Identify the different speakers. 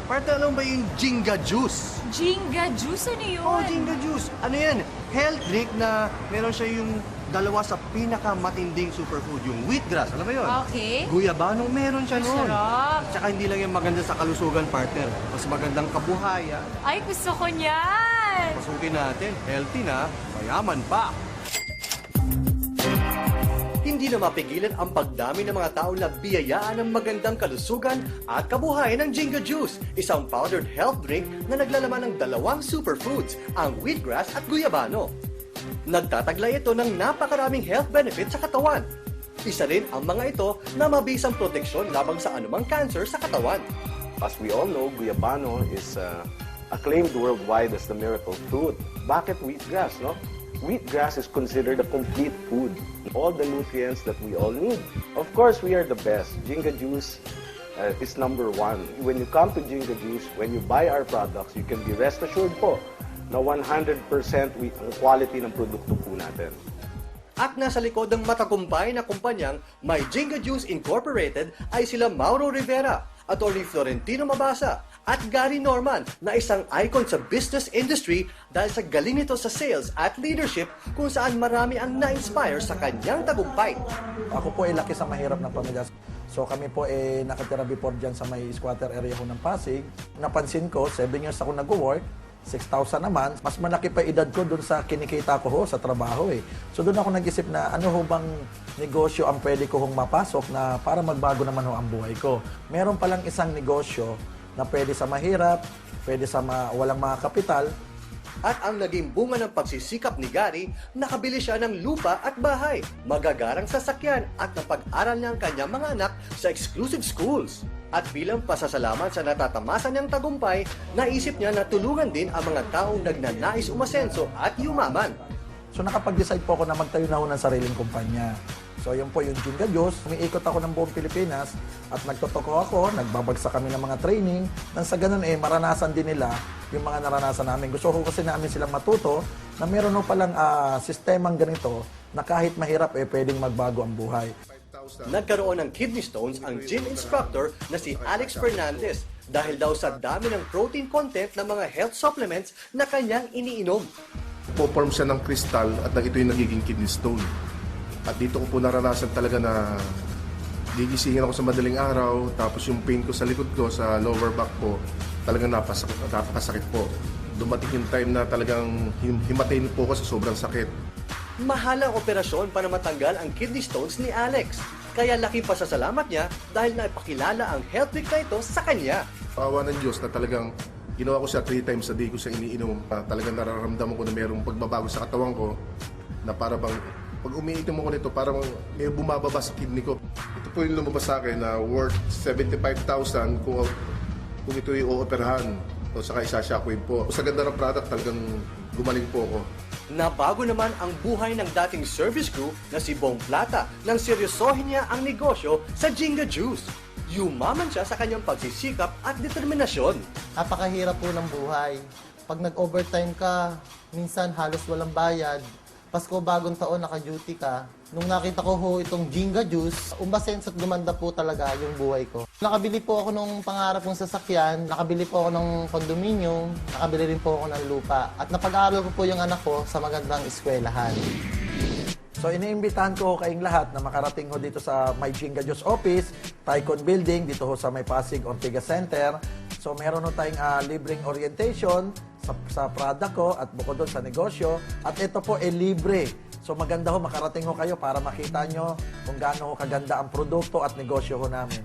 Speaker 1: Partner, alam mo ba yung Jinga Juice?
Speaker 2: Jinga juice, ano yun?
Speaker 1: Oh, Jinga Juice. Ano yan? Health drink na meron siya yung dalawa sa pinakamatinding superfood, yung wheatgrass. Alam mo yun?
Speaker 2: Okay.
Speaker 1: Guyabanong meron siya noon.
Speaker 2: Sarap.
Speaker 1: Tsaka hindi lang yung maganda sa kalusugan, partner. Mas magandang kabuhayan.
Speaker 2: Ay, gusto ko niyan.
Speaker 1: Pasukin natin, healthy na, mayaman pa. Hindi na mapigilan ang pagdami ng mga taong nabiyayaan ng magandang kalusugan at kabuhayan ng Jinga Juice, isang powdered health drink na naglalaman ng dalawang superfoods, ang wheatgrass at guyabano. Nagtataglay ito ng napakaraming health benefits sa katawan. Isa rin ang mga ito na mabisang proteksyon labang sa anumang cancer sa katawan.
Speaker 3: As we all know, guyabano is acclaimed worldwide as the miracle fruit. Bakit wheatgrass, no? Wheatgrass is considered a complete food. All the nutrients that we all need. Of course, we are the best. Jinga Juice is number one. When you come to Jinga Juice, when you buy our products, you can be rest assured po na 100% ang quality ng produkto po natin.
Speaker 1: At nasa likod ng matagumpay na kumpanyang My Jinga Juice Incorporated ay sila Mauro Rivera, Atty. Florentino Mabasa, at Gary Norman na isang icon sa business industry dahil sa galing nito sa sales at leadership kung saan marami ang na-inspire sa kanyang tagumpay.
Speaker 4: Ako po ay laki sa mahirap na pamilya. So kami po ay nakatira before dyan sa may squatter area ko ng Pasig. Napansin ko, 7 years ako nag-work, 6,000 naman. Mas malaki pa edad ko dun sa kinikita ko ho, sa trabaho eh. So doon ako nag-isip na ano ho bang negosyo ang pwede ko hong mapasok na para magbago naman ho ang buhay ko. Meron palang isang negosyo na pwede sa mahirap, pwede sa walang mga kapital.
Speaker 1: At ang naging bunga ng pagsisikap ni Gary, nakabili siya ng lupa at bahay, magagarang sasakyan at napag-aral niya ang kanyang mga anak sa exclusive schools. At bilang pasasalamat sa natatamasa niyang tagumpay, naisip niya na tulungan din ang mga taong nagnanais umasenso at yumaman.
Speaker 4: So nakapag-decide po ako na magtayo na ho ng sariling kumpanya. So yun po yung Jinga Juice. Umiikot ako ng buong Pilipinas at nagtotoko ako, nagbabagsak kami ng mga training. Nang sa ganun maranasan din nila yung mga naranasan namin. Gusto ko kasi namin silang matuto na meron ho palang sistemang ganito na kahit mahirap pwedeng magbago ang buhay.
Speaker 1: Nagkaroon ng kidney stones ang gym instructor na si Alex Fernandez dahil daw sa dami ng protein content ng mga health supplements na kanyang iniinom.
Speaker 5: Po-form siya ng kristal at ito yung nagiging kidney stone. At dito ko po naranasan talaga na gigisingin ako sa madaling araw, tapos yung pain ko sa likod ko, sa lower back po, talagang napakasakit po. Dumating yung time na talagang himatayin po ako sa sobrang sakit.
Speaker 1: Mahalang operasyon para matanggal ang kidney stones ni Alex. Kaya laki pasasalamat niya dahil naipakilala ang health week na ito sa kanya.
Speaker 5: Paawa ng Diyos na talagang ginawa ko siya 3 times a day ko siya iniinom. Talagang nararamdaman ko na mayroong pagbabago sa katawan ko na para bang pag umiinom ako nito, parang may bumababa sa kidney ko. Ito po yung lumabas sa akin na worth 75,000 kung ito yung ooperahan o saka isa-shockwave po. Sa ganda ng product, talagang gumaling po ako.
Speaker 1: Nabago naman ang buhay ng dating service crew na si Bong Plata nang seryosohin niya ang negosyo sa Jinga Juice. Yumaman siya sa kanyang pagsisikap at determinasyon.
Speaker 6: Napakahirap po ng buhay. Pag nag-overtime ka, minsan halos walang bayad. Pasko, bagong taon, naka-duty ka. Nung nakita ko ho itong Jinga Juice, umasenso at gumanda po talaga yung buhay ko. Nakabili po ako ng pangarap kong sasakyan, nakabili po ako ng condominium, nakabili rin po ako ng lupa. At napag-aaral ko po yung anak ko sa magandang eskwelahan.
Speaker 4: So iniimbitahan ko kayong lahat na makarating ho dito sa My Jinga Juice Office, Tycoon Building, dito ho sa may Pasig Ortigas Center. So meron ho tayong libreng orientation sa product ko at bukod doon sa negosyo. At ito po libre. So maganda ho, makarating ho kayo para makita nyo kung gaano ho kaganda ang produkto at negosyo ho namin.